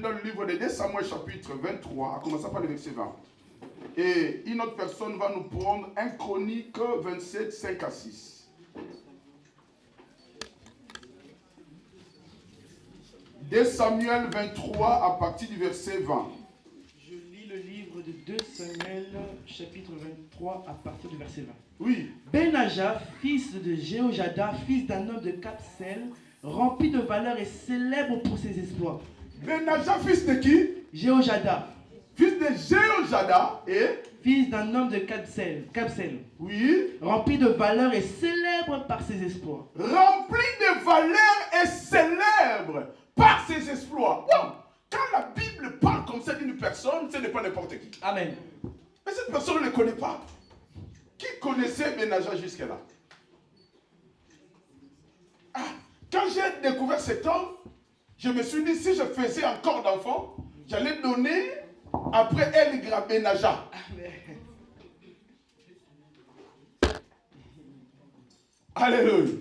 dans le livre de 2 Samuel chapitre 23, à commencer par le verset 20. Et une autre personne va nous prendre 1 Chronique 27, 5 à 6. 2 Samuel 23 à partir du verset 20. Je lis le livre de 2 Samuel chapitre 23 à partir du verset 20. Oui. Benaja, fils de Jéhojada, fils d'un homme de Capsel, rempli de valeur et célèbre pour ses exploits. Benaja, fils de qui? Jéhojada. Fils de Jéhojada et? Fils d'un homme de Capsel. Oui. Rempli de valeur et célèbre par ses exploits. Rempli de valeur et célèbre par ses exploits. Wow. Quand la Bible parle comme ça d'une personne, ce n'est pas n'importe qui. Amen. Mais cette personne ne le connaît pas. Qui connaissait Benaja jusque-là? Quand j'ai découvert cet homme, je me suis dit, si je faisais encore d'enfants, j'allais donner après elle Benaja. Alléluia.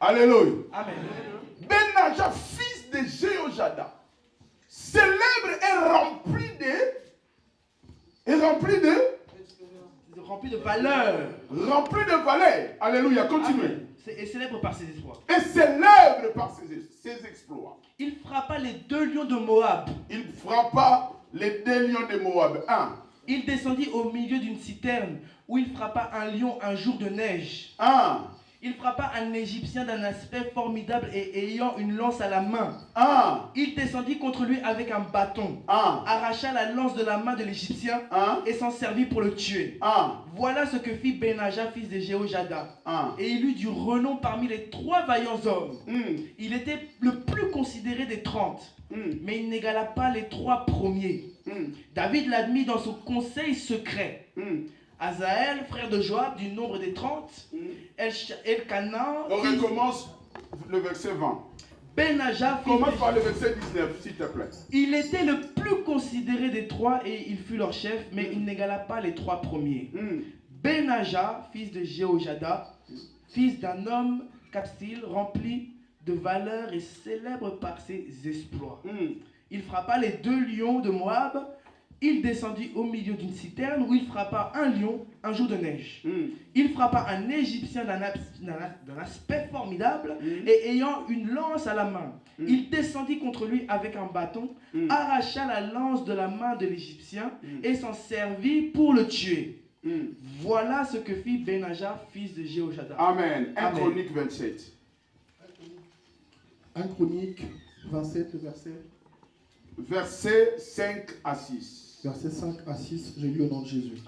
Alléluia. Amen. Benaja, fils de Jéhojada, célèbre et rempli de valeur. Rempli de valeur. Alléluia. Continuez. Amen. Et célèbre par ses exploits. Et célèbre par ses exploits. Il frappa les 2 lions de Moab. Il frappa les 2 lions de Moab. 1. Il descendit au milieu d'une citerne où il frappa un lion un jour de neige. 1. Il frappa un Égyptien d'un aspect formidable et ayant une lance à la main. 1. Il descendit contre lui avec un bâton, 1. arracha la lance de la main de l'Égyptien 1. et s'en servit pour le tuer. 1. Voilà ce que fit Benaja, fils de Jéhojada. 1. Et il eut du renom parmi les 3 vaillants hommes. Il était le plus considéré des 30, mais il n'égala pas les 3 premiers. David l'admit dans son conseil secret. Azaël, frère de Joab, du nombre des 30. Elkana. On recommence le verset 20. Benaja, Commence par le verset 19, s'il te plaît. Il était le plus considéré des 3 et il fut leur chef, mais il n'égala pas les 3 premiers. Benaja, fils de Jéhojada, fils d'un homme Capsil, rempli de valeur et célèbre par ses exploits. Il frappa les 2 lions de Moab. Il descendit au milieu d'une citerne où il frappa un lion un jour de neige. Il frappa un Égyptien d'un aspect formidable et ayant une lance à la main. Il descendit contre lui avec un bâton, arracha la lance de la main de l'Égyptien et s'en servit pour le tuer. Voilà ce que fit Benaja, fils de Jéhojada. Amen. 1 Amen. Chronique 27. 1 Chronique 27, Versets 5 à 6. Versets 5 à 6, je lis au nom de Jésus.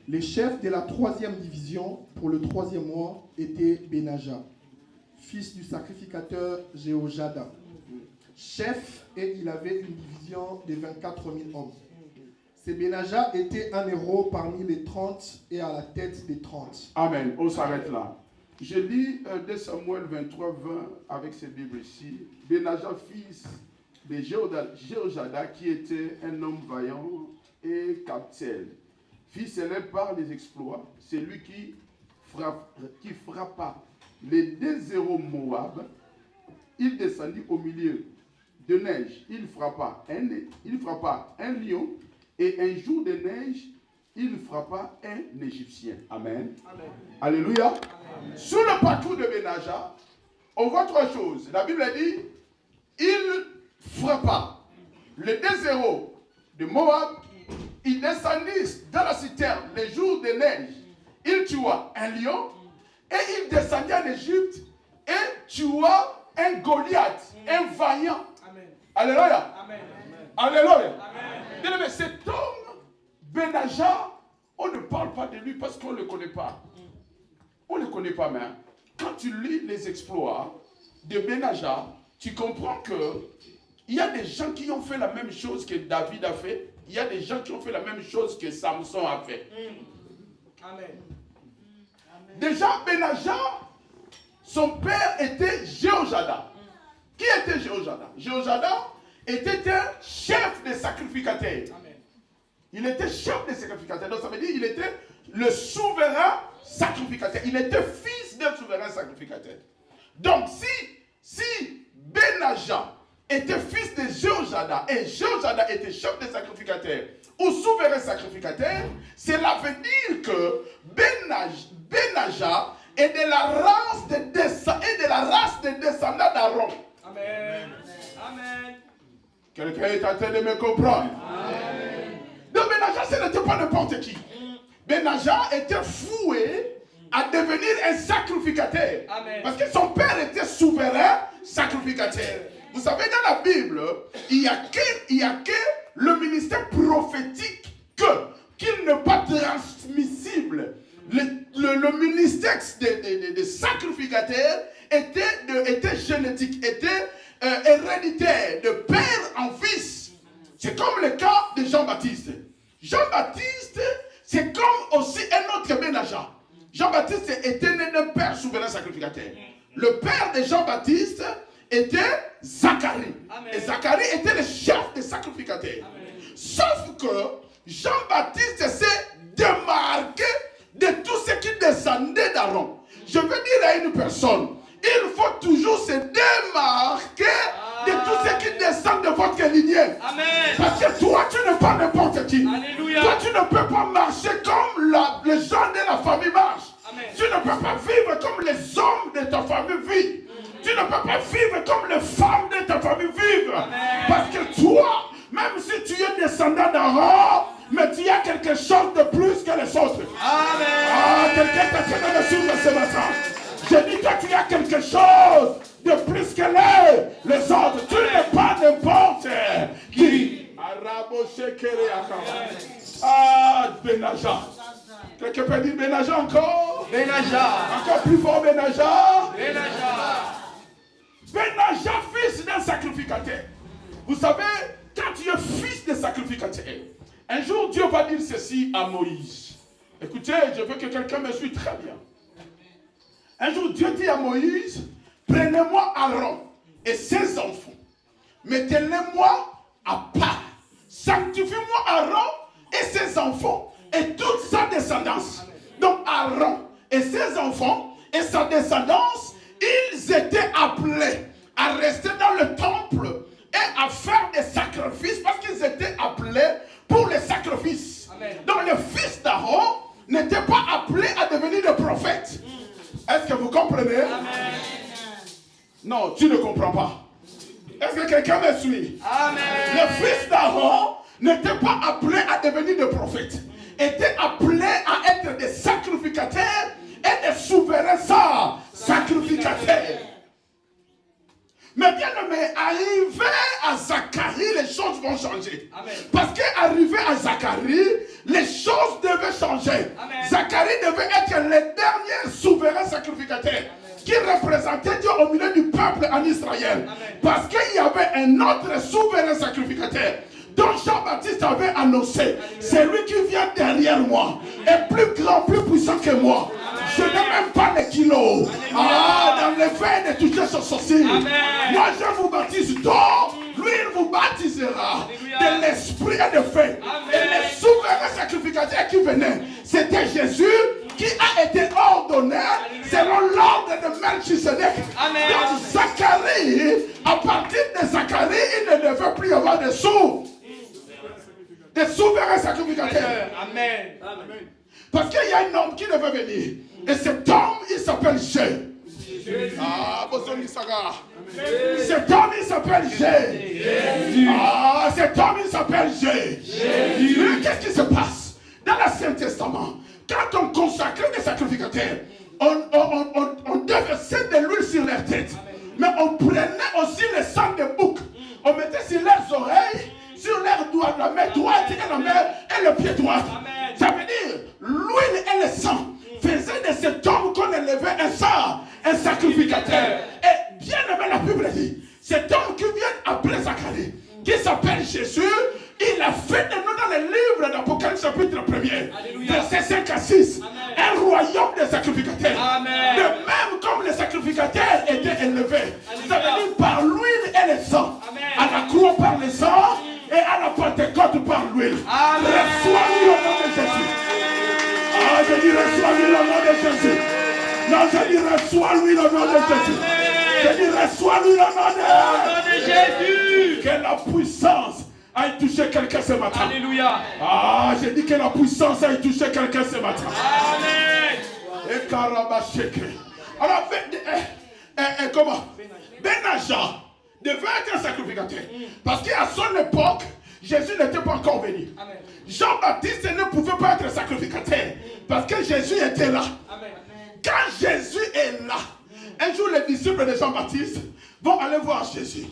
Les chefs de la 3e division pour le 3e mois étaient Benaja, fils du sacrificateur Jéhojada, chef, et il avait une division de 24 000 hommes. Ce Benaja était un héros parmi les 30 et à la tête des 30. Amen. On s'arrête là. Je lis 2 Samuel 23, 20 avec ces Bibles ici. Benaja, fils de Jéhojada, qui était un homme vaillant et Capsel, fils célèbre par les exploits, c'est lui qui frappa les 2 héros Moab. Il descendit au milieu de neige, il frappa un lion, et un jour de neige, il frappa un Égyptien. Amen. Amen. Alléluia. Amen. Sur le parcours de Benaja, on voit 3 choses. La Bible dit, il frappa les 2 héros de Moab. Il descendit dans la citerne les jours de neige. Il tua un lion et il descendit en Égypte et tua un Goliath, un vaillant. Amen. Alléluia. Amen. Alléluia. Amen. Bien aimé, cet homme, Benaja, on ne parle pas de lui parce qu'on ne le connaît pas. On ne le connaît pas, mais quand tu lis les exploits de Benaja, tu comprends que il y a des gens qui ont fait la même chose que David a fait. Il y a des gens qui ont fait la même chose que Samson a fait. Amen. Déjà, Benaja, son père était Jéhojada. Qui était Jéhojada? Jéhojada était un chef des sacrificateurs. Amen. Il était chef des sacrificateurs. Donc ça veut dire qu'il était le souverain sacrificateur. Il était fils d'un souverain sacrificateur. Donc si Benaja était fils de Jéhojada et Jéhojada était chef des sacrificateurs ou souverain sacrificateur, cela veut dire que Benaja est de la race des descendants d'Aaron. Amen. Amen. Quelqu'un est en train de me comprendre. Amen. Donc Benaja, ce n'était pas n'importe qui. Benaja était voué à devenir un sacrificateur. Amen. Parce que son père était souverain sacrificateur. Vous savez, dans la Bible, il n'y a que le ministère prophétique qu'il n'est pas transmissible. Le ministère des sacrificateurs était génétique, était héréditaire, de père en fils. C'est comme le cas de Jean-Baptiste. Jean-Baptiste, c'est comme aussi un autre Benaja. Jean-Baptiste était né d'un père souverain sacrificateur. Le père de Jean-Baptiste était Zacharie. Amen. Et Zacharie était le chef des sacrificateurs. Amen. Sauf que Jean-Baptiste s'est démarqué de tout ce qui descendait d'Aaron. Je veux dire à une personne, il faut toujours se démarquer de tout ce qui descend de votre lignée. Amen. Parce que toi, tu n'es pas n'importe qui. Alléluia. Toi, tu ne peux pas marcher comme les gens de la famille marchent. Amen. Tu ne peux pas vivre comme les hommes de ta famille vivent. Tu ne peux pas vivre comme les femmes de ta famille vivent. Amen. Parce que toi, même si tu es descendant d'Aaron, mais tu as quelque chose de plus que les autres. Amen. Ah, quelqu'un t'a tenu de suivre ce matin. Je dis que tu as quelque chose de plus que les autres. Tu n'es pas n'importe qui. Ah, Benaja. Quelqu'un peut dire Benaja encore? Benaja. Encore plus fort, Benaja. Benaja. Benaja, fils d'un sacrificateur. Vous savez, quand tu es fils de sacrificateur, un jour Dieu va dire ceci à Moïse. Écoutez, je veux que quelqu'un me suive très bien. Un jour Dieu dit à Moïse, prenez-moi Aaron et ses enfants, mettez-les-moi à part. Sanctifie-moi Aaron et ses enfants et toute sa descendance. Donc Aaron et ses enfants et sa descendance, ils étaient appelés à rester dans le temple et à faire des sacrifices parce qu'ils étaient appelés pour les sacrifices. Amen. Donc le fils d'Aaron n'était pas appelé à devenir des prophètes. Est-ce que vous comprenez? Amen. Non, tu ne comprends pas. Est-ce que quelqu'un me suit? Amen. Le fils d'Aaron n'était pas appelé à devenir des prophètes. Était appelé à être des sacrificateurs et des souverains sacrificateurs. Mais bien aimé, arrivé à Zacharie, les choses vont changer. Amen. Parce qu'arrivé à Zacharie, les choses devaient changer. Amen. Zacharie devait être le dernier souverain sacrificateur. Amen. Qui représentait Dieu au milieu du peuple en Israël. Amen. Parce qu'il y avait un autre souverain sacrificateur dont Jean-Baptiste avait annoncé, c'est lui qui vient derrière moi, est plus grand, plus puissant que moi. Amen. Je n'ai même pas les kilos. Dans les veines de toucher son sourcil. Moi je vous baptise donc, lui il vous baptisera de l'esprit et de feu. Et les souverains sacrificateurs qui venaient, c'était Jésus qui a été ordonné selon l'ordre de Melchisedec. Donc Zacharie, à partir de Zacharie, il ne devait plus y avoir de des souverains sacrificateurs. Amen. Amen. Parce qu'il y a un homme qui devait venir. Et cet homme, il s'appelle Jésus. Ah, cet homme, il s'appelle Jésus. Ah, cet homme, il s'appelle Jésus. Qu'est-ce qui se passe dans l'Ancien Testament? Quand on consacrait des sacrificateurs, on déversait de l'huile sur leur tête. Mais on prenait aussi le sang de bouc. On mettait sur leurs oreilles, sur leurs doigts, la main droite et le pied droit. Amen. Ça veut dire, l'huile et le sang faisaient de cet homme qu'on élevait un sacrificateur. Et bien aimé, la Bible dit, cet homme qui vient après Zacharie, qui s'appelle Jésus, il a fait de nous dans le livre d'Apocalypse chapitre 1er, verset 5 à 6, Amen. Un royaume de sacrificateurs. Amen. De même comme les sacrificateurs étaient élevés, ça veut dire par l'huile et le sang. Amen. À la croix par le sang et à la Pentecôte par l'huile. Reçois-lui au nom de Jésus. Ah, je dis reçois-lui au nom de Jésus. Non, je dis reçois-lui au nom de Jésus. Je dis, reçois-lui le nom de Jésus. Que la puissance aille toucher quelqu'un ce matin. Alléluia. Ah, j'ai dit que la puissance aille toucher quelqu'un ce matin. Amen. Et Karabasheke. Alors, comment? Benaja devait être un sacrificateur. Parce qu'à son époque, Jésus n'était pas encore venu. Amen. Jean-Baptiste ne pouvait pas être sacrificateur. Parce que Jésus était là. Amen. Quand Jésus est là, un jour les disciples de Jean-Baptiste vont aller voir Jésus.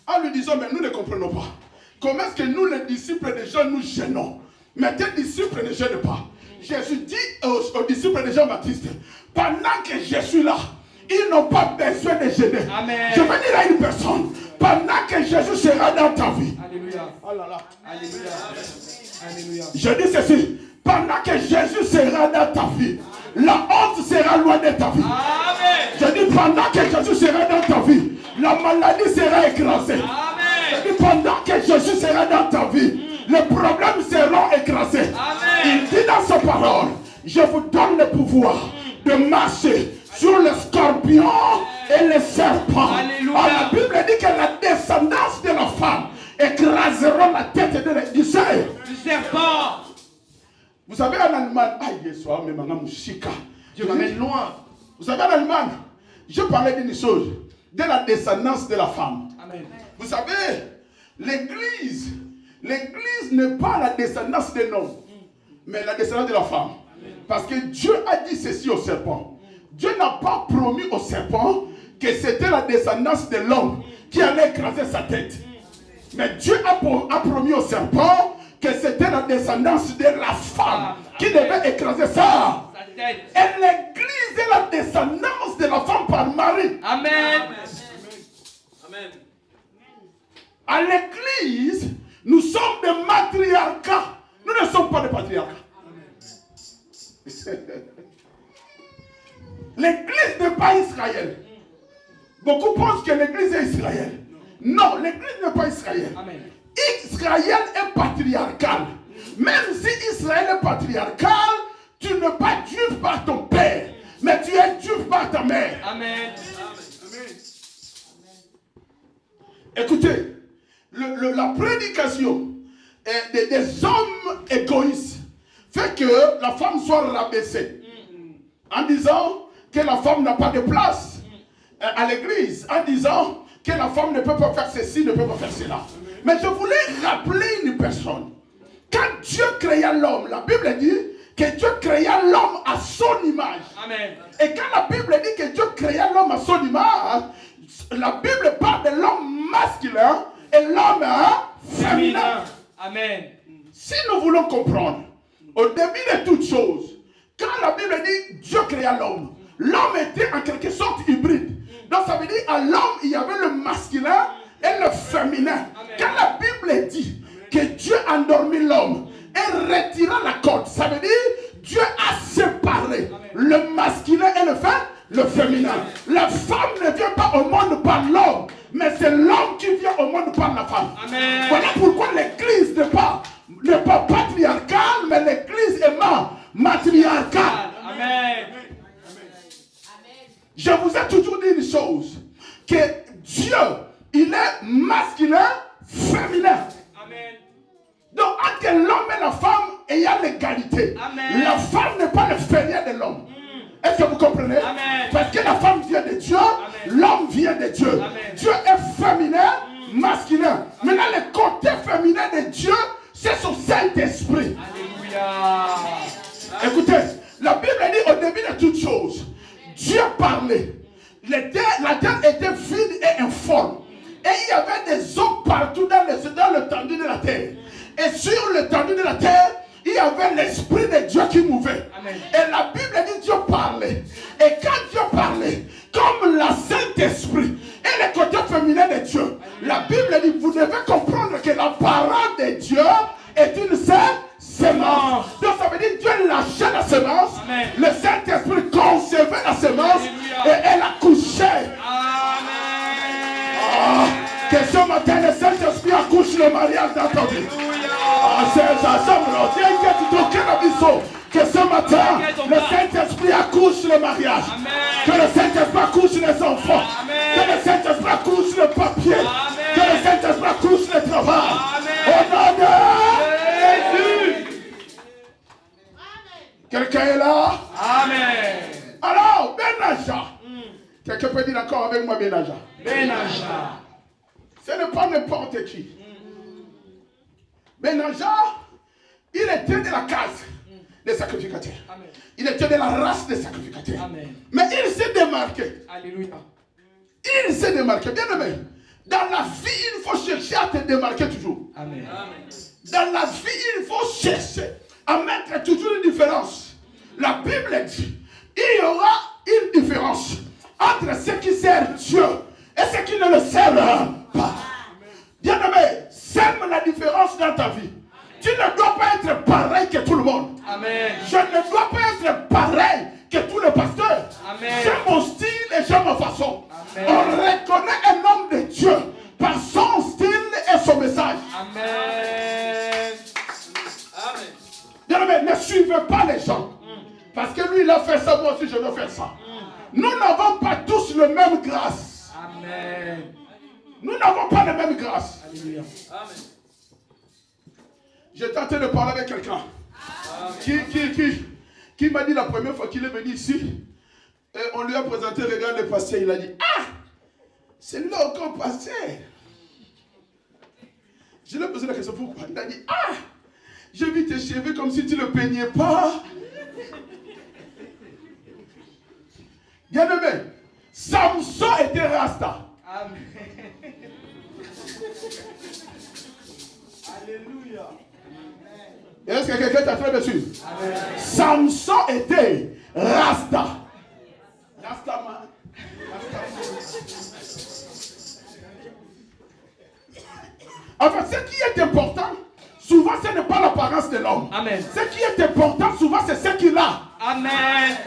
En lui disant, mais nous ne comprenons pas. Comment est-ce que nous, les disciples de Jean, nous gênons? Mais tes disciples ne gênent pas. Jésus dit aux disciples de Jean-Baptiste, pendant que je suis là, ils n'ont pas besoin de gêner. Amen. Je veux dire à une personne, pendant que Jésus sera dans ta vie. Alléluia. Oh là là. Alléluia. Alléluia. Je dis ceci, pendant que Jésus sera dans ta vie, la honte sera loin de ta vie. Amen. Je dis pendant que Jésus sera dans ta vie, la maladie sera écrasée. Amen. Je dis pendant que Jésus sera dans ta vie, les problèmes seront écrasés. Amen. Il dit dans sa parole, je vous donne le pouvoir de marcher sur les scorpions et les serpents. Alléluia. Alors, la Bible dit que la descendance de la femme écrasera la tête du serpent. Vous savez en Allemagne, Dieu m'amène loin. Vous savez en Allemagne, je parlais d'une chose, de la descendance de la femme. Amen. Vous savez, l'église n'est pas la descendance de l'homme, mais la descendance de la femme. Parce que Dieu a dit ceci au serpent. Dieu n'a pas promis au serpent que c'était la descendance de l'homme qui allait écraser sa tête. Mais Dieu a promis au serpent que c'était la descendance de la femme qui devait écraser sa tête. Et l'église est la descendance de la femme par Marie. Amen. Amen. À l'église, nous sommes des matriarcats. Nous ne sommes pas des patriarcats. L'église n'est pas Israël. Beaucoup pensent que l'église est Israël. Non, l'église n'est pas Israël. Amen. Israël est patriarcal. Même si Israël est patriarcal, tu n'es pas juif par ton père, mais tu es juif par ta mère. Amen. Écoutez, la prédication des hommes égoïstes fait que la femme soit rabaissée en disant que la femme n'a pas de place à l'église, en disant que la femme ne peut pas faire ceci, ne peut pas faire cela. Mais je voulais rappeler une personne. Quand Dieu créa l'homme, la Bible dit que Dieu créa l'homme à son image. Amen. Et quand la Bible dit que Dieu créa l'homme à son image, la Bible parle de l'homme masculin et l'homme féminin. Amen. Si nous voulons comprendre, au début de toutes choses, quand la Bible dit Dieu créa l'homme, l'homme était en quelque sorte hybride. Donc ça veut dire à l'homme, il y avait le masculin et le féminin. Amen. Quand la Bible dit que Dieu endormit l'homme et retira la corde, ça veut dire Dieu a séparé le masculin et le féminin. La femme ne vient pas au monde par l'homme, mais c'est l'homme qui vient au monde par la femme. Amen. Voilà pourquoi l'église n'est pas patriarcale, mais l'église est matriarcale. Amen. Je vous ai toujours dit une chose, que Dieu, il est masculin, féminin. Amen. Donc, entre l'homme et la femme, il y a l'égalité. Amen. La femme n'est pas le inférieur de l'homme. Est-ce que vous comprenez? Amen. Parce que la femme vient de Dieu, l'homme vient de Dieu. Amen. Dieu est féminin, masculin. Maintenant, le côté féminin de Dieu, c'est son Saint-Esprit. Alléluia. Écoutez, la Bible dit au début de toutes choses, Dieu parlait. La terre était vide et informe. Et il y avait des eaux partout dans l'étendue de la terre. Et sur l'étendue de la terre, il y avait l'Esprit de Dieu qui mouvait. Amen. Et la Bible dit Dieu parlait. Et quand Dieu parlait, comme la Saint-Esprit et le côté féminin de Dieu, la Bible dit, vous devez comprendre que la parole de Dieu est une semence. Donc ça veut dire Dieu lâchait la semence. Amen. Le Saint-Esprit concevait la semence. Alléluia. Et elle accouchait. Amen. Que ce matin, le Saint-Esprit accouche le mariage dans ta vie. Que ce matin, le Saint-Esprit accouche le mariage. Amen. Que le Saint-Esprit accouche sur les enfants. Amen. Que le Saint-Esprit accouche sur le papier. Amen. Que le Saint-Esprit accouche sur le travail. Amen. Au nom de Jésus. quelqu'un est là? Amen. Alors, Benaja. Quelqu'un peut dire encore avec moi Benaja. Benaja. Ce n'est pas n'importe qui. Benaja, il était de la case des sacrificateurs. Amen. Il était de la race des sacrificateurs. Amen. Mais il s'est démarqué. Alléluia. Il s'est démarqué. Bien aimé, dans la vie, il faut chercher à te démarquer toujours. Amen. Dans la vie, il faut chercher à mettre toujours une différence. La Bible dit, il y aura une différence entre ceux qui servent Dieu et ceux qui ne le servent pas. Bien aimé, sème la différence dans ta vie. Tu ne dois pas être pareil que tout le monde. Amen. Je ne dois pas être pareil que tous les pasteurs. Amen. J'ai mon style et j'ai ma façon. Amen. On reconnaît un homme de Dieu par son style et son message. Amen. Amen. Bien aimé, ne suivez pas les gens. Parce que lui, il a fait ça, moi aussi, je dois faire ça. Nous n'avons pas tous le même grâce. Amen. Nous n'avons pas la même grâce. Alléluia. Amen. J'ai tenté de parler avec quelqu'un qui m'a dit la première fois qu'il est venu ici, et on lui a présenté, regarde le pasteur, il a dit, ah, c'est là encore pasteur. Je lui ai posé la question, pourquoi? Il a dit, ah, j'ai vu tes cheveux comme si tu ne le peignais pas. Bien aimé, Samson était rasta. Amen. Alléluia. Est-ce que quelqu'un t'a fait dessus? Amen. Samson était rasta. Rastaman. En fait, ce qui est important, souvent ce n'est pas l'apparence de l'homme. Amen. Ce qui est important, souvent c'est ce qu'il a. Amen.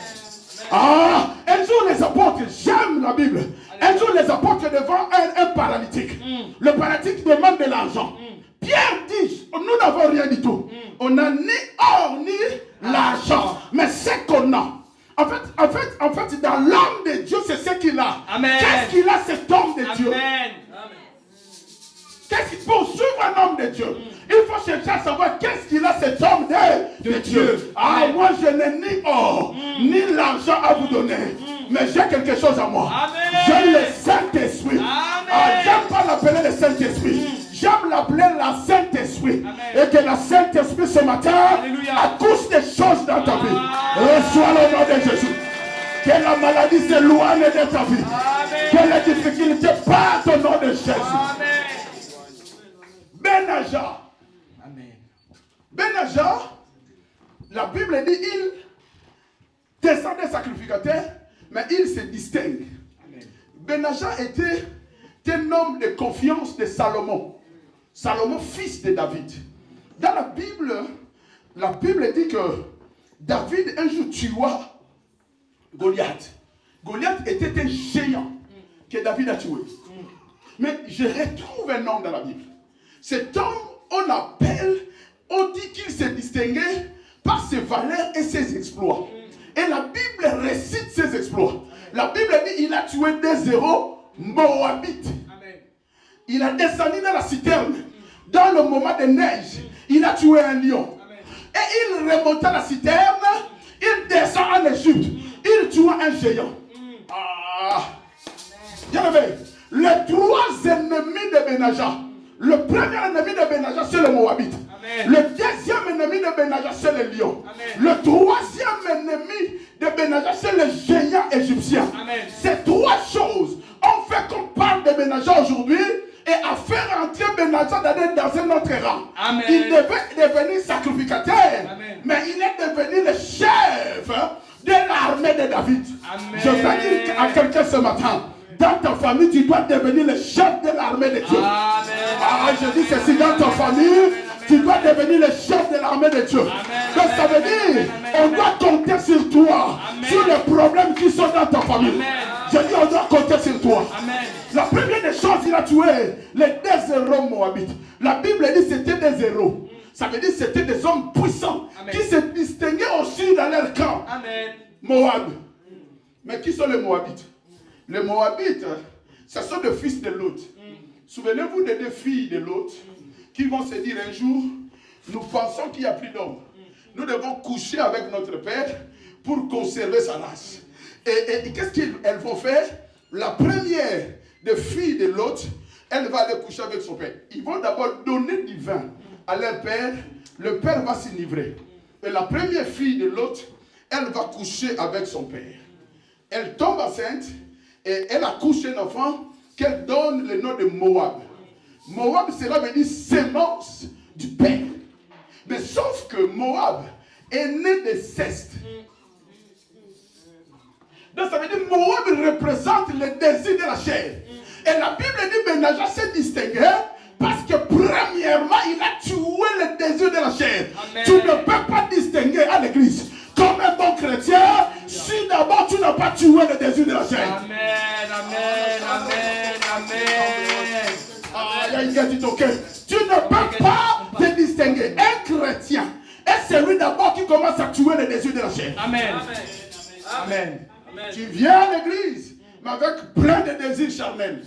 Ah, un jour les apôtres, j'aime la Bible. Un jour les apôtres devant un paralytique. Le paralytique demande de l'argent. Pierre dit, nous n'avons rien du tout. On n'a ni or ni l'argent. Mais c'est qu'on a. En fait, dans l'âme de Dieu, c'est ce qu'il a. Amen. Qu'est-ce qu'il a, cet homme de Dieu? Amen. Qu'est-ce qu'il faut suivre un homme de Dieu? Il faut chercher à savoir qu'est-ce qu'il a, cet homme de Dieu. Ah, Amen. moi je n'ai ni or, ni l'argent à vous donner. Mais j'ai quelque chose à moi. Amen. J'ai le Saint-Esprit. Ah, j'aime pas l'appeler le Saint-Esprit. J'aime l'appeler la Saint-Esprit. Amen. Et que la Saint-Esprit ce matin Alléluia. accouche des choses dans ta vie. Amen. Reçois le nom de Jésus. Que la maladie s'éloigne de ta vie. Amen. Que les difficultés partent au nom de Jésus. Amen. Benaja. Amen. Benaja, la Bible dit, il descend des sacrificateurs, mais il se distingue. Amen. Benaja était un homme de confiance de Salomon. Salomon, fils de David. Dans la Bible dit que David un jour tua Goliath. Goliath était un géant que David a tué. Mais je retrouve un homme dans la Bible. Cet homme, on dit qu'il s'est distingué par ses valeurs et ses exploits. Et la Bible récite ses exploits. La Bible dit qu'il a tué des héros moabites. Il a descendu dans la citerne. Dans le moment de neige, il a tué un lion. Et il remonte à la citerne, il descend en Égypte, il tue un géant. Ah. Bien aimé, les trois ennemis de Benaja. Le premier ennemi de Benaja, c'est le Moabite. Amen. Le deuxième ennemi de Benaja, c'est le lion. Amen. Le troisième ennemi de Benaja, c'est le géant égyptien. Amen. Ces trois choses ont fait qu'on parle de Benaja aujourd'hui et à faire entrer Benaja dans un autre rang. Amen. Il devait devenir sacrificateur, Amen. mais il est devenu le chef de l'armée de David. Amen. Je vais dire à quelqu'un ce matin, dans ta famille, tu dois devenir le chef de l'armée de Dieu. Amen. Ah, je dis ceci, dans ta famille, tu dois devenir le chef de l'armée de Dieu. Amen. Donc ça veut dire, on doit compter sur toi, Amen. sur les problèmes qui sont dans ta famille. Amen. Je dis, on doit compter sur toi. Amen. La première des choses, il a tué les deux héros moabites. La Bible dit que c'était des héros. Ça veut dire que c'était des hommes puissants. Amen. Qui se distinguaient aussi dans leur camp. Amen. Moab. Mais qui sont les Moabites? Les Moabites, ce sont des fils de Lot. Souvenez-vous des deux filles de Lot qui vont se dire un jour, nous pensons qu'il n'y a plus d'hommes. Nous devons coucher avec notre père pour conserver sa race. Et qu'est-ce qu'elles vont faire? La première des filles de Lot, elle va aller coucher avec son père. Ils vont d'abord donner du vin à leur père. Le père va s'enivrer. Et la première fille de Lot, elle va coucher avec son père. Elle tombe enceinte et elle accouche un enfant qu'elle donne le nom de Moab. Moab, cela veut dire sémence du père. Mais sauf que Moab est né de ceste. Donc ça veut dire que Moab représente le désir de la chair. Et la Bible dit que Benaja s'est distingué parce que premièrement, il a tué le désir de la chair. Amen. Tu ne peux pas distinguer à l'église. Comme un bon chrétien, si d'abord tu n'as pas tué le désir de la chair. Amen, amen, amen, amen. Tu ne peux pas te distinguer. Un chrétien est celui d'abord qui commence à tuer le désir de la chair. Amen. Amen. Amen. Tu viens à l'église, mais avec plein de désirs charnels.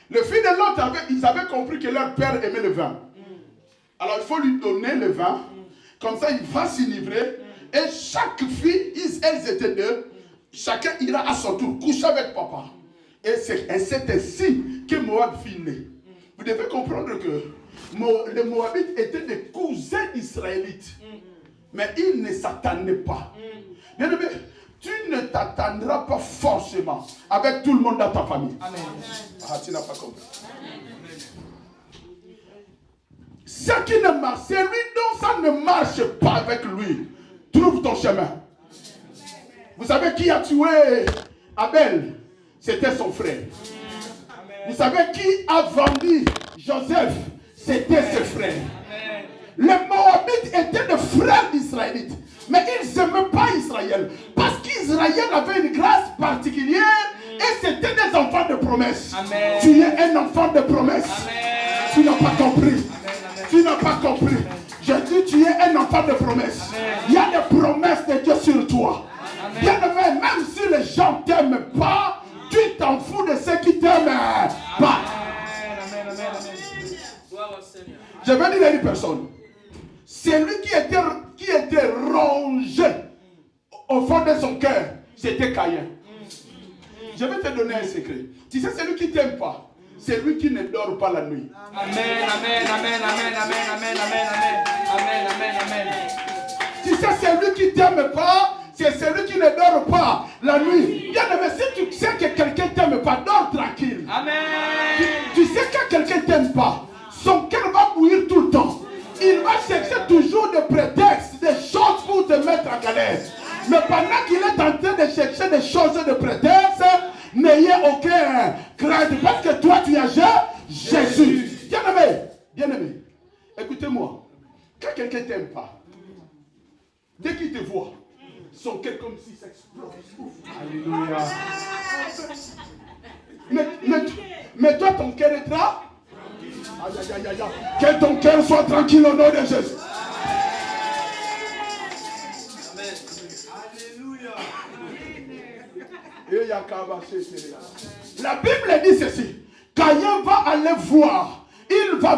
Le fils de Lot, ils avaient compris que leur père aimait le vin. Alors il faut lui donner le vin. Comme ça, il va s'enivrer. Et chaque fille, elles étaient deux. Chacun ira à son tour coucher avec papa. Et c'est ainsi que Moab fut né. Vous devez comprendre que les Moabites étaient des cousins israélites. Mais ils ne s'attendaient pas. Bien aimé, tu ne t'attendras pas forcément avec tout le monde dans ta famille. Amen. Ah, tu n'as pas compris. Ce qui ne marche, c'est lui dont ça ne marche pas avec lui. Trouve ton chemin. Vous savez qui a tué Abel? C'était son frère. Vous savez qui a vendu Joseph? C'était ses frères. Les Moabites étaient des frères d'Israélites. Mais ils n'aimaient pas Israël. Parce qu'Israël avait une grâce particulière. Et c'était des enfants de promesse. Amen. Tu es un enfant de promesse. Amen. Tu n'as pas compris. Amen. Tu n'as pas compris. Je dis tu es un enfant de promesse. Amen. Il y a des promesses de Dieu sur toi. Amen. Bien aimé, même si les gens ne t'aiment pas, tu t'en fous de ceux qui t'aiment pas. Amen. Amen. Je vais dire à une personne. Celui qui était rongé au fond de son cœur, c'était Caïn. Je vais te donner un secret. Tu sais, celui qui ne t'aime pas, c'est lui qui ne dort pas la nuit. Amen, amen, amen, amen, amen, amen, amen, amen, amen, amen. Tu sais, celui qui ne t'aime pas, c'est celui qui ne dort pas la nuit. Bien aimé, si tu sais que quelqu'un ne t'aime pas, dors tranquille. Amen. Tu sais que quelqu'un ne t'aime pas, son cœur va bouillir tout le temps. Il va chercher toujours des prétextes, des choses pour te mettre en galère. Mais pendant qu'il est en train de chercher des choses de prétexte, n'ayez aucun crainte. Parce que toi, tu as Jésus. Bien aimé, écoutez-moi. Quand quelqu'un ne t'aime pas, dès qu'il te voit, son cœur comme si ça explose. Alléluia. Mais toi, ton cœur est là. Aïe, aïe, aïe, aïe. Que ton cœur soit tranquille au nom de Jésus. La Bible dit ceci. Caïn va aller voir. Il va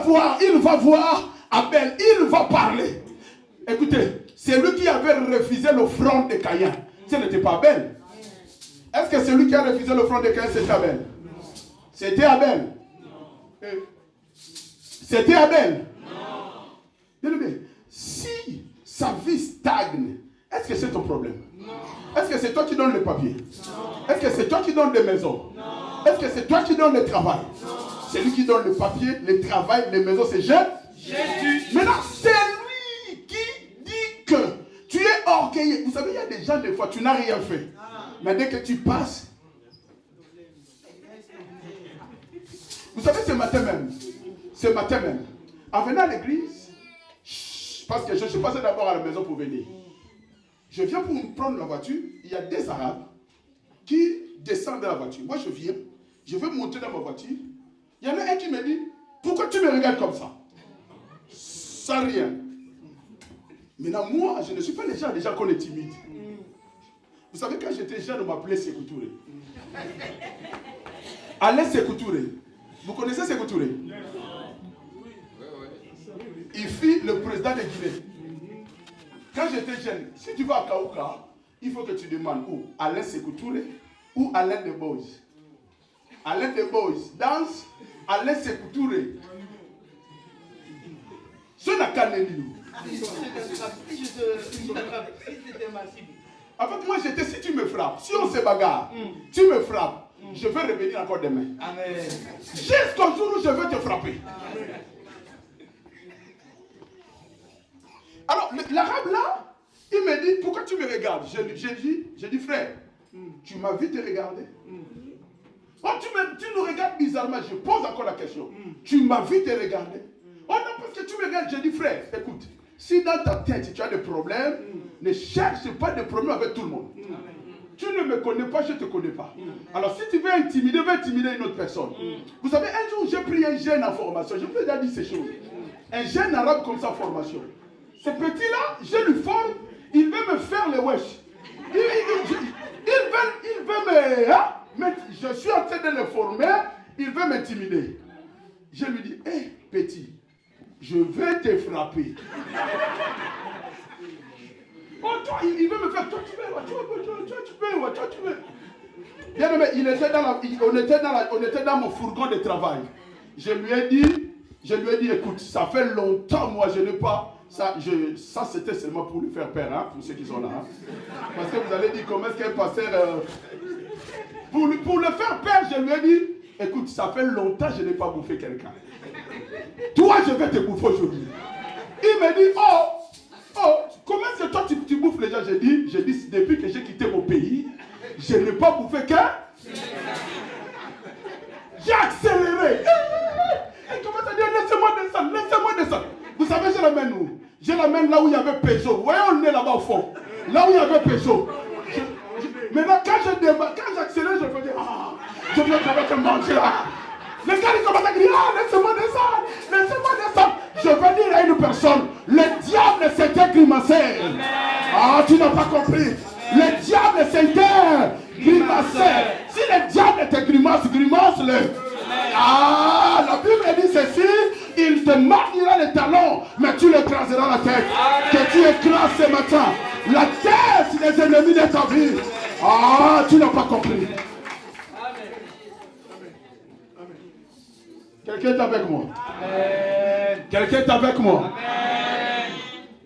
voir Abel. Il va parler. Écoutez, c'est lui qui avait refusé l'offrande de Caïn. Ce n'était pas Abel. Est-ce que celui qui a refusé l'offrande de Caïn, c'était Abel? C'était Abel. C'était Abel. Non. Si sa vie stagne, est-ce que c'est ton problème? Non. Est-ce que c'est toi qui donnes le papier? Non. Est-ce que c'est toi qui donnes des maisons? Non. Est-ce que c'est toi qui donnes le travail? Non. C'est lui qui donne le papier, le travail, les maisons, c'est Jésus. Maintenant, c'est lui qui dit que tu es orgueilleux. Vous savez, il y a des gens, des fois, tu n'as rien fait. Mais dès que tu passes, vous savez, ce matin même, en venant à l'église, parce que je suis passé d'abord à la maison pour venir. Je viens pour me prendre la voiture, il y a des Arabes qui descendent de la voiture. Moi, je viens, je veux monter dans ma voiture. Il y en a un qui me dit, pourquoi tu me regardes comme ça? Sans rien. Maintenant, moi, je ne suis pas les gens qu'on est timide. Vous savez, quand j'étais jeune, on m'appelait Sékou Touré. Alain Sékou Touré. Vous connaissez Sékou Touré? Il fut le président de Guinée. Quand j'étais jeune, si tu vas à Kaouka, il faut que tu demandes où Alain Sékou Touré ou Alain de Boys. Alain de Boys danse, Alain Sékou Touré. Ce n'a qu'à le dire. En fait, moi j'étais, si tu me frappes, si on se bagarre, tu me frappes, je vais revenir encore demain. Amen. Jusqu'au jour où je vais te frapper. Amen. Alors, l'arabe là, il me dit, pourquoi tu me regardes? J'ai dit, frère, tu m'as vu te regarder. Oh, tu nous regardes bizarrement, je pose encore la question. Tu m'as vu te regarder? Oh non, parce que tu me regardes, j'ai dit, frère, écoute, si dans ta tête tu as des problèmes, ne cherche pas de problèmes avec tout le monde. Tu ne me connais pas, je ne te connais pas. Alors si tu veux intimider, va intimider une autre personne. Vous savez, un jour j'ai pris un jeune en formation, je vous ai déjà dit ces choses. Un jeune arabe comme ça en formation. Ce petit-là, je lui forme, il veut me faire le wesh. Il veut me... Hein? Mais je suis en train de le former, il veut m'intimider. Je lui dis, hé, petit, je vais te frapper. Oh, toi, il veut me faire, toi, tu veux. Bien aimé, on était dans mon fourgon de travail. Je lui ai dit, écoute, ça fait longtemps, moi, je n'ai pas... Ça c'était seulement pour lui faire peur, hein, pour ceux qui sont là. Hein. Parce que vous allez dire, comment est-ce qu'un pasteur... Pour le faire peur, je lui ai dit, écoute, ça fait longtemps que je n'ai pas bouffé quelqu'un. Toi, je vais te bouffer aujourd'hui. Il me dit, comment est-ce que toi, tu bouffes les gens? J'ai dit, depuis que j'ai quitté mon pays, je n'ai pas bouffé qu'un. J'ai accéléré. Et comment ça dit, laissez-moi descendre. Vous savez, je l'amène où? Je l'amène là où il y avait Peugeot. Vous voyez, on est là-bas au fond. Là où il y avait Peugeot. Maintenant, quand j'accélère, je me dis, je vais te manger là. Le gars, il commence à dire, laissez-moi descendre. Je vais dire à une personne, le diable s'était grimacé. Tu n'as pas compris. Le diable s'était grimacé. Si le diable te grimace-le. La Bible dit ceci, il te marquera les talons, mais tu l'écraseras la tête. Que tu écrases ce matin la tête des ennemis de ta vie. Tu n'as pas compris. Quelqu'un est avec moi? Amen. Quelqu'un est avec moi? Amen.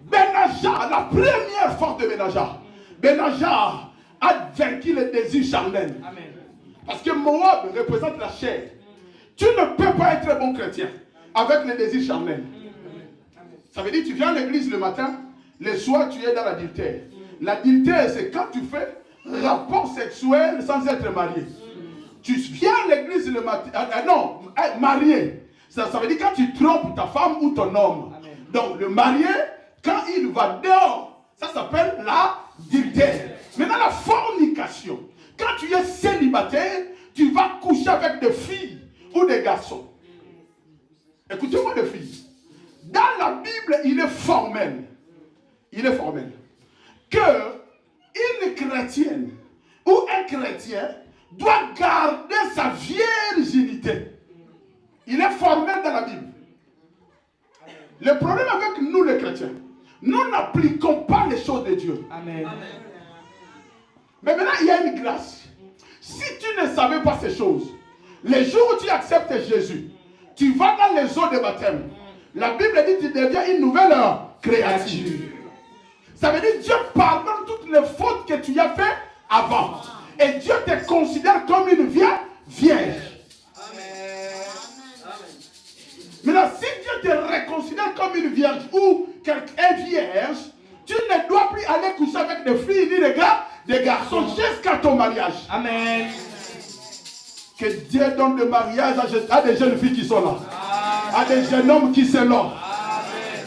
Benaja, la première force de Benaja a vaincu le désir charnel. Amen. Parce que Moab représente la chair. Tu ne peux pas être bon chrétien avec le désir charnel. Ça veut dire que tu viens à l'église le matin, le soir tu es dans l'adultère. L'adultère, c'est quand tu fais rapport sexuel sans être marié. Tu viens à l'église le matin, marié. Ça veut dire quand tu trompes ta femme ou ton homme. Amen. Donc le marié, quand il va dehors, ça s'appelle l'adultère. Maintenant la fornication. Quand tu es célibataire, tu vas coucher avec des filles ou des garçons. Écoutez-moi les filles. Dans la Bible, il est formel. Que une chrétienne ou un chrétien doit garder sa virginité. Il est formel dans la Bible. Le problème avec nous les chrétiens, nous n'appliquons pas les choses de Dieu. Amen. Mais maintenant, il y a une grâce. Si tu ne savais pas ces choses, les jours où tu acceptes Jésus, tu vas dans les eaux de baptême. La Bible dit que tu deviens une nouvelle créature. Ça veut dire que Dieu pardonne toutes les fautes que tu as faites avant. Et Dieu te considère comme une vierge. Amen. Maintenant, si Dieu te reconsidère comme une vierge ou quelqu'un vierge, tu ne dois plus aller coucher avec des filles ni des garçons jusqu'à ton mariage. Amen. Que Dieu donne le mariage à des jeunes filles qui sont là. Amen. À des jeunes hommes qui sont là. Amen.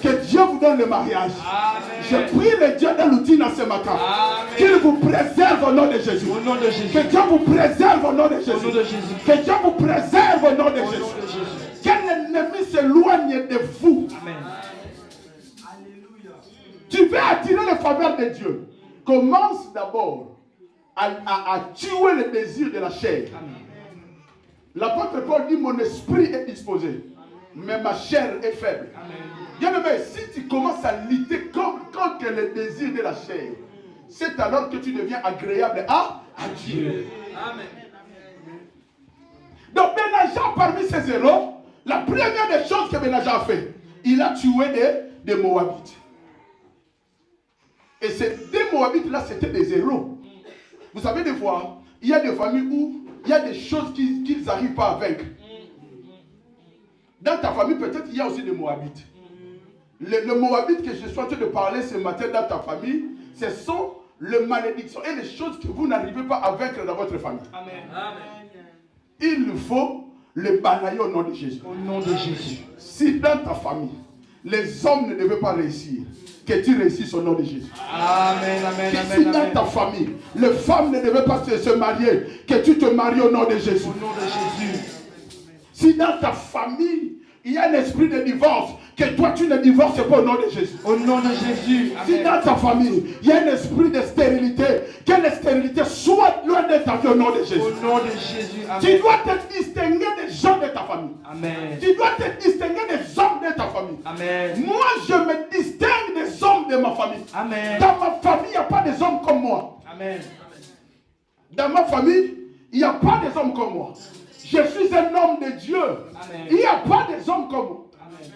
Que Dieu vous donne le mariage. Amen. Je prie le Dieu de l'outil ce matin. Qu'il vous préserve au nom de Jésus. Au nom de Jésus. Que Dieu vous préserve au nom de Jésus. Au nom de Jésus. Que Dieu vous préserve au nom de Jésus. Quel ennemi s'éloigne de vous. Amen. Tu veux attirer les faveurs de Dieu. Commence d'abord à tuer le désir de la chair. L'apôtre Paul dit, mon esprit est disposé, mais ma chair est faible. Bien-aimé, si tu commences à lutter contre le désir de la chair, c'est alors que tu deviens agréable à Dieu. Amen. Donc Benaja, parmi ses héros, la première des choses que Benaja a fait, il a tué des Moabites. Et ces deux Moabites-là, c'était des héros. Vous savez, des fois, il y a des familles où il y a des choses qu'ils n'arrivent pas à vaincre. Dans ta famille, peut-être il y a aussi des Moabites. Le Moabite que je suis en train de parler ce matin dans ta famille, ce sont les malédictions et les choses que vous n'arrivez pas à vaincre dans votre famille. Amen. Amen. Il faut les balayer au nom de Jésus. Au nom de Jésus. Si dans ta famille, les hommes ne devaient pas réussir, que tu réussisses au nom de Jésus. Amen, amen, Si amen, dans amen. ta famille, les femmes ne devaient pas se marier, que tu te maries au nom de Jésus. Au nom de Jésus. Si dans ta famille, il y a un esprit de divorce, que toi tu ne divorces pas au nom de Jésus. Au nom de Jésus. Si Amen. dans ta famille, il y a un esprit de stérilité, que la stérilité soit loin de ta vie au nom de Jésus. Au nom de Jésus. Tu Amen. dois te distinguer des gens de ta famille. Amen. Tu dois te distinguer des hommes de ta famille. Amen. Moi, je me distingue des hommes de ma famille. Amen. Dans ma famille, il n'y a pas des hommes comme moi. Amen. Dans ma famille, il n'y a pas des hommes comme moi. Je suis un homme de Dieu. Amen. Il n'y a pas des hommes comme moi. Amen.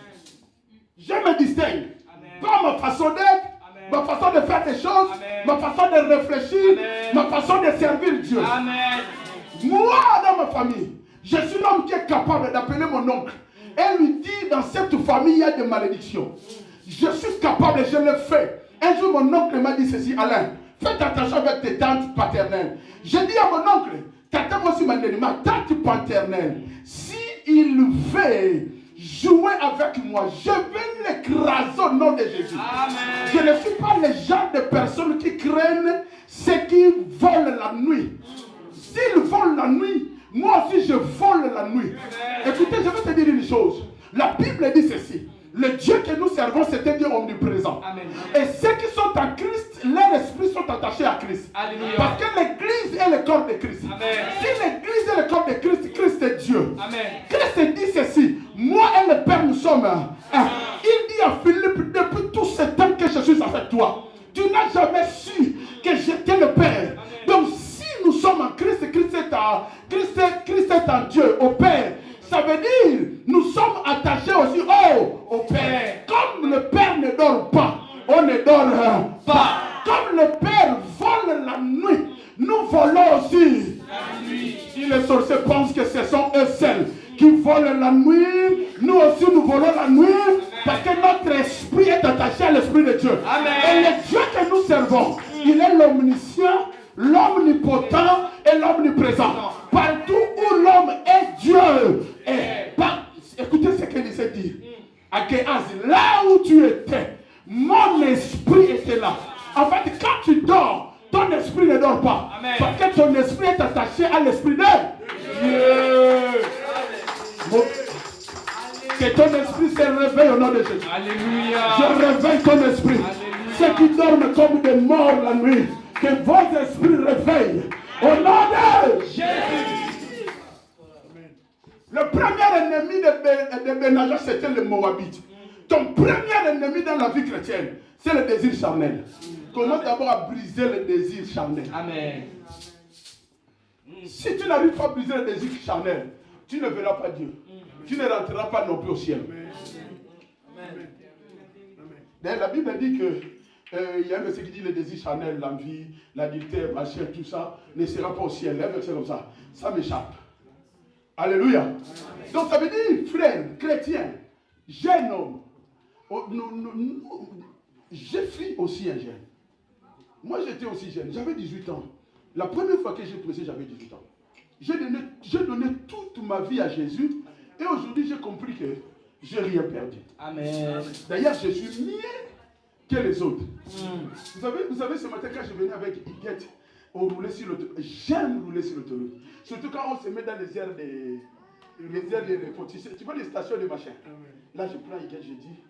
Je me distingue. Amen. Pas ma façon d'être, Amen. ma façon de faire des choses, Amen. ma façon de réfléchir, Amen. ma façon de servir Dieu. Amen. Moi, dans ma famille, je suis l'homme qui est capable d'appeler mon oncle et lui dire, dans cette famille, il y a des malédictions. Je suis capable et je le fais. Un jour, mon oncle m'a dit ceci, Alain, faites attention avec tes tantes paternelles. J'ai dit à mon oncle, ma tante paternelle, si il veut jouer avec moi, je vais l'écraser au nom de Jésus. Amen. Je ne suis pas le genre de personnes qui craignent ceux qui volent la nuit. S'ils volent la nuit, moi aussi je vole la nuit. Écoutez, je vais te dire une chose. La Bible dit ceci. Le Dieu que nous servons, c'est un Dieu omniprésent. Amen. Et ceux qui sont en Christ, leurs esprits sont attachés à Christ. Alléluia. Parce que l'Église est le corps de Christ. Amen. Si l'Église est le corps de Christ, Christ est Dieu. Amen. Christ dit ceci. Moi et le Père, nous sommes un. Il dit à Philippe, depuis tout ce temps que je suis avec toi, tu n'as jamais su que j'étais le Père. Donc si nous sommes en Christ, Christ est en Dieu, au Père. Ça veut dire, nous sommes attachés aussi au Père. Comme le Père ne dort pas, on ne dort pas. Comme le Père vole la nuit, nous volons aussi la nuit. Si les sorciers pensent que ce sont eux seuls qui volent la nuit, nous aussi nous volons la nuit, parce que notre esprit est attaché à l'Esprit de Dieu. Amen. Et le Dieu que nous servons, il est l'omniscient, l'omnipotent et l'omniprésent. Partout où l'homme est Dieu. Écoutez ce qu'il disait dire. À Géasi, là où tu étais, mon esprit était là. En fait, quand tu dors, ton esprit ne dort pas. Amen. Parce que ton esprit est attaché à l'esprit de Dieu. Bon. Que ton esprit se réveille au nom de Jésus. Alléluia. Je réveille ton esprit. Alléluia. Ceux qui dorment comme des morts la nuit, que vos esprits réveillent au nom de Jésus. Le premier ennemi de Benaja, c'était le Moabite. Ton premier ennemi dans la vie chrétienne, c'est le désir charnel. Commence d'abord à briser le désir charnel. Amen. Si tu n'arrives pas à briser le désir charnel, tu ne verras pas Dieu. Tu ne rentreras pas non plus au ciel. D'ailleurs, la Bible dit que il y a un verset qui dit le désir charnel, l'envie, l'adultère, machin, tout ça, ne sera pas au ciel. Il y a un verset comme ça. Ça m'échappe. Alléluia. Donc ça veut dire, frère, chrétien, jeune homme, je suis aussi un jeune. Moi j'étais aussi jeune, j'avais 18 ans. La première fois que j'ai prêché, j'avais 18 ans. J'ai donné toute ma vie à Jésus et aujourd'hui j'ai compris que je n'ai rien perdu. Amen. D'ailleurs, je suis mieux que les autres. Vous savez, ce matin quand je venais avec Iguette, on roulait sur l'autoroute. J'aime rouler sur l'autoroute. Surtout quand on se met dans les airs des répartitions. Tu vois les stations de machin. Là, je prends Iguette, je dis,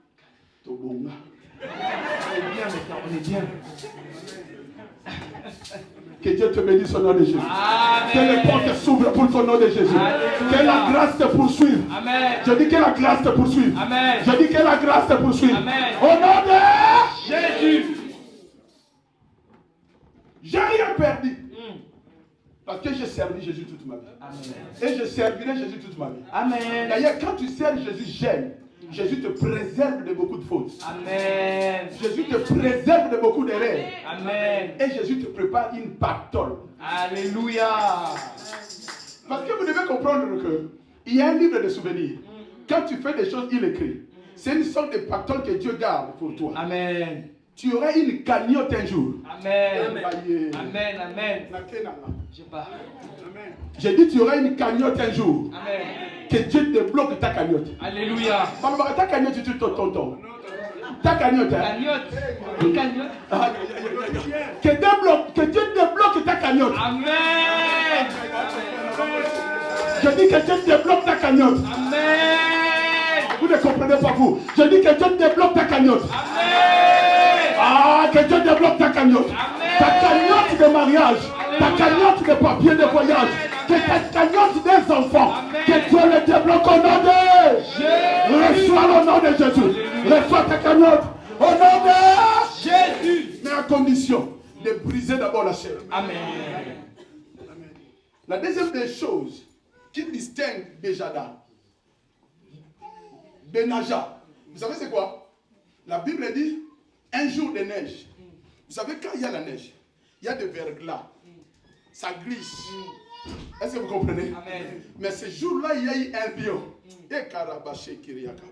Tobonga. On est bien maintenant, on est bien. Que Dieu te bénisse au nom de Jésus. Amen. Que les portes s'ouvrent pour ton nom de Jésus. Alléluia. Que la grâce te poursuive. Amen. Je dis que la grâce te poursuive. Amen. Je dis que la grâce te poursuive. Amen. Au nom de Jésus. J'ai rien perdu. Parce que j'ai servi Jésus toute ma vie. Amen. Et je servirai Jésus toute ma vie. Amen. D'ailleurs, quand tu sers Jésus, j'aime. Jésus te préserve de beaucoup de fautes. Amen. Jésus te préserve de beaucoup d'erreurs. Amen. Et Jésus te prépare une pactole. Alléluia. Parce que vous devez comprendre qu'il y a un livre de souvenirs. Quand tu fais des choses, il écrit. C'est une sorte de pactole que Dieu garde pour toi. Amen. Tu auras une cagnotte un jour. Amen. Amen. Amen. Amen. Je pars. J'ai dit tu auras une cagnotte un jour. Amen. Que Dieu débloque ta cagnotte. Alléluia. Ta cagnotte, tu tonton. Ta cagnotte. Hein? Cagnotte. Une cagnotte. Ah, que Dieu débloque ta cagnotte. Amen. Je dis que Dieu débloque ta cagnotte. Amen. Vous ne comprenez pas vous. Je dis que Dieu débloque ta cagnotte. Amen. Ah, que Dieu débloque ta cagnotte. Amen. Ta cagnotte de mariage. Ta Alléluia. cagnotte de papier de voyage. Que ta cagnotte des enfants. Amen. Que Dieu le débloque au nom de Jésus. Reçois au nom de Jésus. Reçois ta cagnotte. Au nom de Jésus. Mais à condition de briser d'abord la chair. Amen. La deuxième des choses qui distingue Béjada, Benaja, vous savez c'est quoi? La Bible dit un jour de neige. Vous savez quand il y a la neige, il y a des verglas, ça glisse. Est-ce que vous comprenez? Amen. Mais ce jour-là, il y a eu un lion. Et Karabaché Kiriakaba.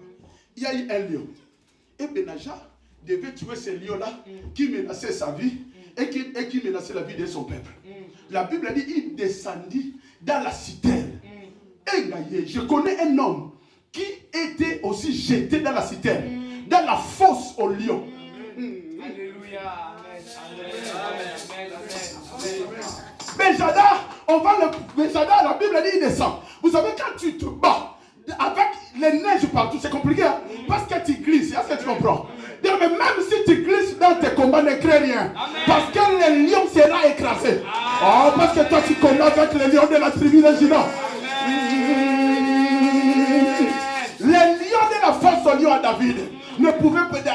Il y a eu un lion. Et Benaja devait tuer ce lion-là qui menaçait sa vie et qui menaçait la vie de son peuple. La Bible dit il descendit dans la citerne. Et je connais un homme qui était aussi jeté dans la citerne, dans la fosse au lion. Alléluia. Amen. Amen. Amen. Béjada, Béjada, la Bible dit il descend. Vous savez quand tu te bats avec les neiges partout, c'est compliqué hein? Parce que tu glisses, est-ce que tu comprends? Donc, même si tu glisses dans tes combats, ne crée rien. Amen. Parce que le lion sera écrasé. Oh, parce que toi tu combats avec le lion de la tribu de Juda. Les lions de la force au lion à David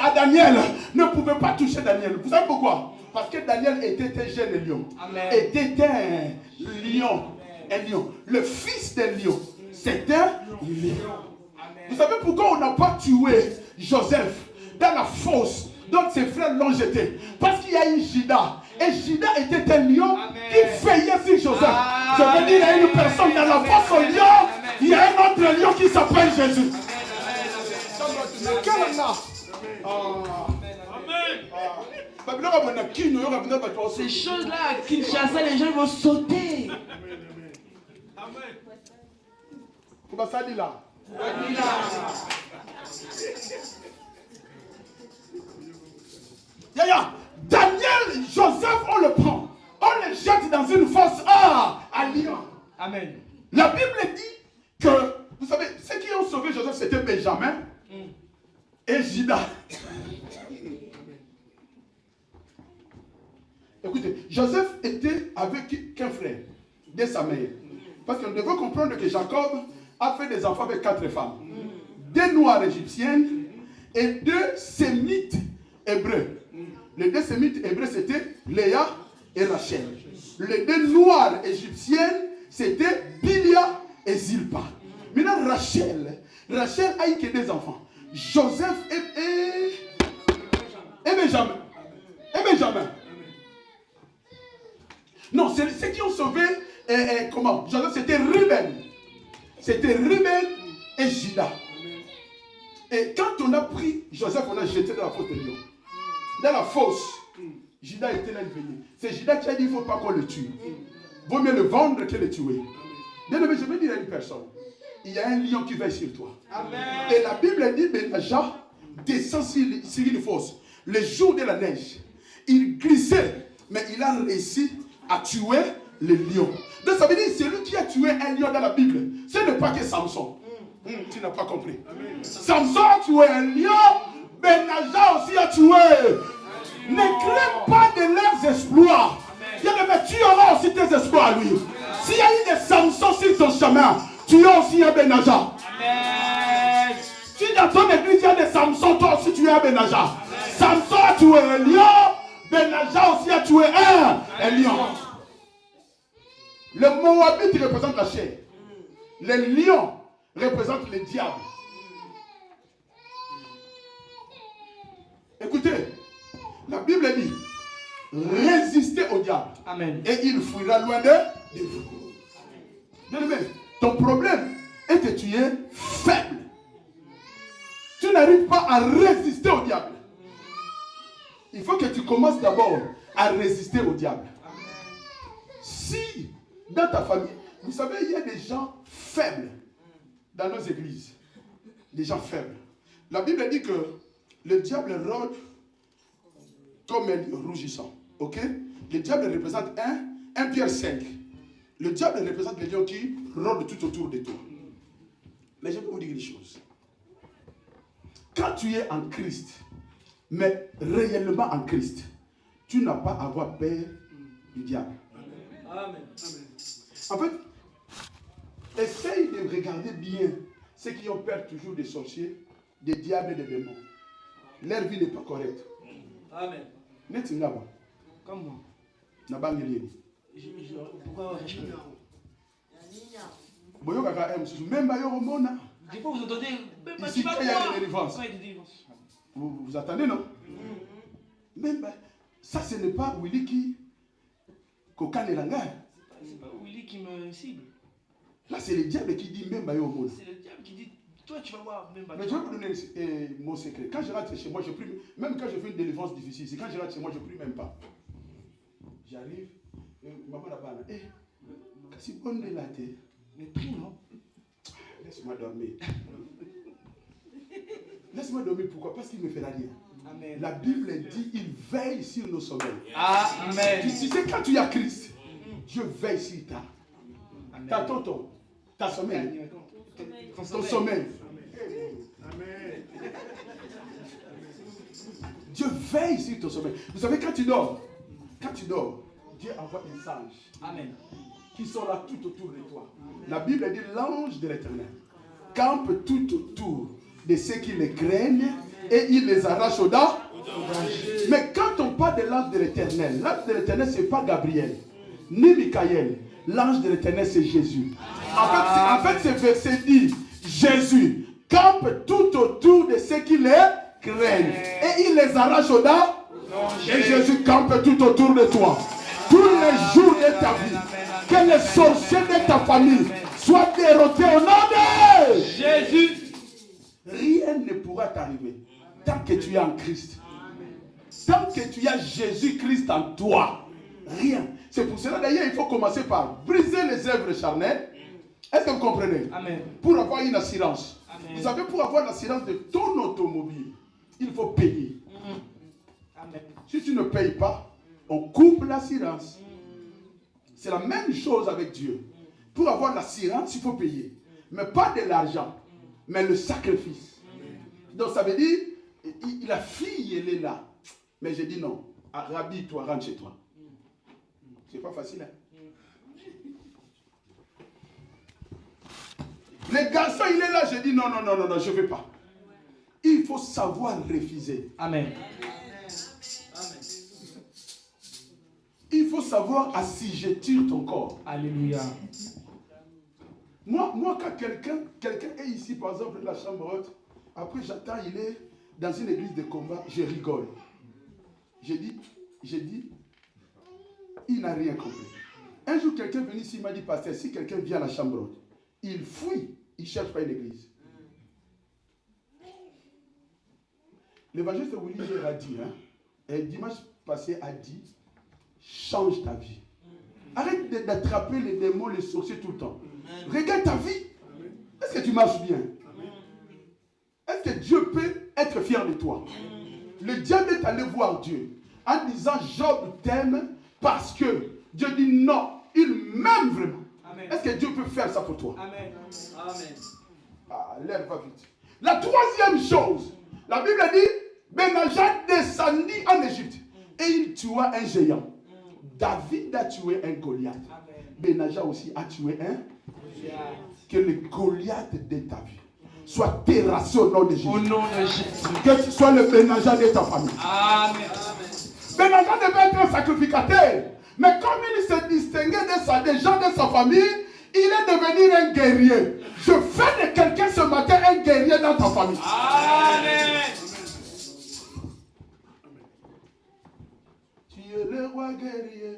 à Daniel ne pouvaient pas toucher Daniel. Vous savez pourquoi? Parce que Daniel était un jeune lion. Amen. Était un lion. Un lion. Le fils d'un lion. C'est un lion. Amen. Vous savez pourquoi on n'a pas tué Joseph dans la fosse dont ses frères l'ont jeté? Parce qu'il y a eu Juda. Et Juda était un lion qui veillait sur Joseph. Je veux dire, il y a une personne dans la fosse au lion. Il y a un autre lion qui s'appelle Jésus. Ces choses-là à Kinshasa, les gens vont sauter. Comment ça dit là? Daniel, Joseph, on le prend. On le jette dans une fosse à lion. Amen. La Bible dit que, vous savez, ceux qui ont sauvé Joseph, c'était Benjamin et Juda. Écoutez, Joseph était avec qu'un frère de sa mère. Parce qu'on devait comprendre que Jacob a fait des enfants avec 4 femmes. 2 noires égyptiennes et 2 sémites hébreux. Les 2 sémites hébreux, c'était Léa et Rachel. Les 2 noires égyptiennes, c'était Bilia et Zilpa. Maintenant, Rachel a eu que 2 enfants. Joseph et Benjamin. Non, c'est ceux qui ont sauvé, comment? Joseph, c'était Ruben. C'était Ruben et Juda. Et quand on a pris Joseph, on a jeté dans la fosse de lion. Dans la fosse, Juda était là, il veillait. C'est Juda qui a dit, il ne faut pas qu'on le tue. Vaut mieux le vendre que le tuer. Bien, mais je vais dire à une personne, il y a un lion qui veille sur toi. Amen. Et la Bible dit, Benaja descend sur une fosse. Le jour de la neige, il glissait, mais il a réussi à tuer le lion. Donc ça veut dire, c'est lui qui a tué un lion dans la Bible. Ce n'est pas que Samson. Tu n'as pas compris. Amen. Samson a tué un lion, Benaja aussi a tué. Ne crée pas de leurs exploits. Bien, mais tu aussi a tué un lion. Le Moabite représente la chair. Les lions représentent les diables. Écoutez, la Bible dit, résistez au diable. Amen. Et il fuira loin de vous. Bien-aimé, ton problème est que tu es faible. Tu n'arrives pas à résister au diable. Il faut que tu commences d'abord à résister au diable. Si dans ta famille, vous savez, il y a des gens faibles dans nos églises. Des gens faibles. La Bible dit que le diable rôde comme un lion rougissant. Ok? Le diable représente 1 Pierre 5. Le diable représente les lions qui rôdent tout autour de toi. Mais je peux vous dire une chose. Quand tu es en Christ, mais réellement en Christ, tu n'as pas à avoir peur du diable. Amen. En fait, essaye de regarder bien ceux qui ont peur toujours des sorciers, des diables et des démons. Leur vie n'est pas correcte. Amen. N'est-ce pas? Comme moi. Pourquoi je même des fois vous entendez, ici, quand il y a des délivrances, Ouais, des délivrances. vous attendez, non? Même ça, ce n'est pas Willy qui coca les langages. C'est pas Willy qui me cible. Là, c'est le diable qui dit même au monde. C'est le diable qui dit, toi tu vas voir même. Mais je vais vous donner mon secret. Quand je rentre chez moi, je prie. Même quand je fais une délivrance difficile, c'est quand je rentre chez moi, je prie même pas. J'arrive, maman là-bas, si on est là, Mais prie, non? laisse-moi dormir. Laisse-moi dormir, pourquoi? Parce qu'il me fait la rien. Amen. La Bible dit, il veille sur nos sommeils. Amen. Tu sais, quand tu as Christ, Dieu veille sur ta tonton, ta sommeil. Ton sommeil. Amen. Dieu veille sur ton sommeil. Vous savez, quand tu dors, Dieu envoie des anges. Amen. Qui sont là tout autour de toi. La Bible dit l'ange de l'Éternel campe tout autour de ceux qui les craignent et il les arrache au danger. Mais quand on parle de l'ange de l'Éternel, ce n'est pas Gabriel, ni Michael. L'ange de l'Éternel, c'est Jésus. En fait, ce verset dit Jésus campe tout autour de ceux qui les craignent et il les arrache au danger. Et Jésus campe tout autour de toi. Tous les jours de ta vie, que les sorciers de ta famille soient dérotés au nom de Jésus. Rien ne pourra t'arriver tant que tu es en Christ. Tant que tu as Jésus-Christ en toi, rien. C'est pour cela d'ailleurs il faut commencer par briser les œuvres charnelles. Est-ce que vous comprenez? Amen. Pour avoir une assurance. Amen. Vous savez, pour avoir l'assurance de ton automobile, il faut payer. Amen. Si tu ne payes pas, on coupe l'assurance. C'est la même chose avec Dieu. Pour avoir l'assurance, il faut payer. Mais pas de l'argent, mais le sacrifice. Donc ça veut dire, la fille, elle est là. Mais j'ai dit non, rhabille-toi, rentre chez toi. C'est pas facile, hein? Le garçon, il est là, j'ai dit non, je ne veux pas. Il faut savoir refuser. Amen. Il faut savoir assujettir ton corps. Alléluia. Moi quand quelqu'un est ici, par exemple, de la chambre haute, après j'attends, il est dans une église de combat, je rigole. J'ai dit, il n'a rien compris. Un jour, quelqu'un est venu ici, il m'a dit, pasteur, si quelqu'un vient à la chambre haute, il fuit, il ne cherche pas une église. L'évangéliste Willy a dit, et dimanche passé a dit, change ta vie. Arrête d'attraper les démons, les sorciers tout le temps. Regarde ta vie. Est-ce que tu marches bien? Est-ce que Dieu peut être fier de toi? Le diable est allé voir Dieu en disant Job t'aime parce que Dieu dit non, il m'aime vraiment. Est-ce que Dieu peut faire ça pour toi? Amen. Amen. Ah, lève, va vite. La troisième chose, la Bible dit Benaja descendit en Égypte et il tua un géant. David a tué un Goliath. Benaja aussi a tué un Goliath. Que le Goliath de ta vie soit terrassé au nom de Jésus. Au nom de Jésus. Que tu sois le Benaja de ta famille. Amen. Benaja devait être un sacrificateur. Mais comme il se distinguait des gens de sa famille, il est devenu un guerrier. Je fais de quelqu'un ce matin un guerrier dans ta famille. Amen. Tu es le roi guerrier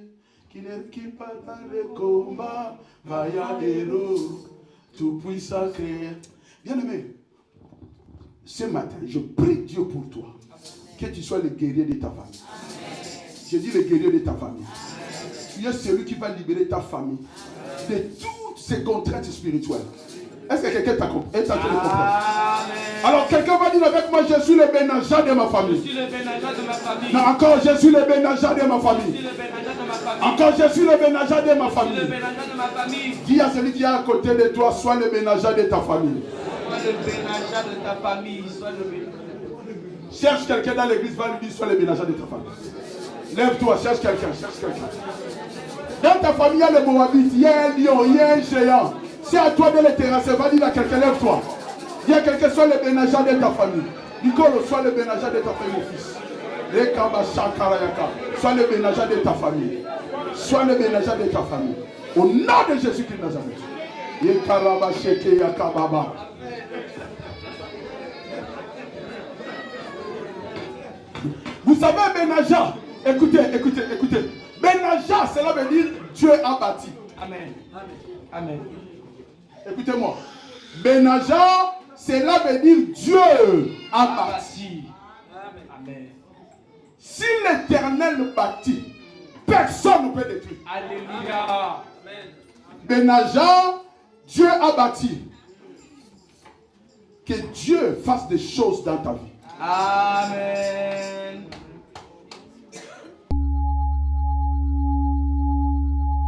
qui ne recule pas dans le combat. Vaillant héros, tout puissant créé. Bien-aimé, ce matin, je prie Dieu pour toi. Que tu sois le guerrier de ta famille. Je dis le guerrier de ta famille. Tu es celui qui va libérer ta famille de toutes ces contraintes spirituelles. Est-ce que quelqu'un t'a compris? Alors quelqu'un va dire avec moi, je suis le Benaja de ma famille. Je suis le Benaja de ma famille. Non, encore, je suis le Benaja de ma famille. Je suis le Benaja de ma famille. Encore, je suis le Benaja de ma Je suis le famille. Benaja de ma famille. Dis à celui qui est à côté de toi, sois le Benaja de ta famille. Sois le Benaja de ta famille. Sois le Benaja. Cherche quelqu'un dans l'église, va lui dire, sois le Benaja de ta famille. Lève-toi, cherche quelqu'un, cherche quelqu'un. Dans ta famille, il y a le Moabite, il y a un lion, il y a un géant. C'est à toi de les terrasser, va dire à quelqu'un, lève-toi. Il y a quelqu'un, soit le Benaja de ta famille. Nicole, sois le Benaja de ta famille, mon fils. Sois le Benaja de ta famille. Sois le Benaja de ta famille. Au nom de Jésus-Christ de Nazareth. Vous savez, Benaja, écoutez. Benaja, cela veut dire Dieu a bâti. Amen. Amen. Écoutez-moi. Benaja, cela veut dire Dieu a bâti. Amen. Si l'Éternel bâtit, personne ne peut détruire. Alléluia. Benaja, Dieu a bâti. Que Dieu fasse des choses dans ta vie. Amen.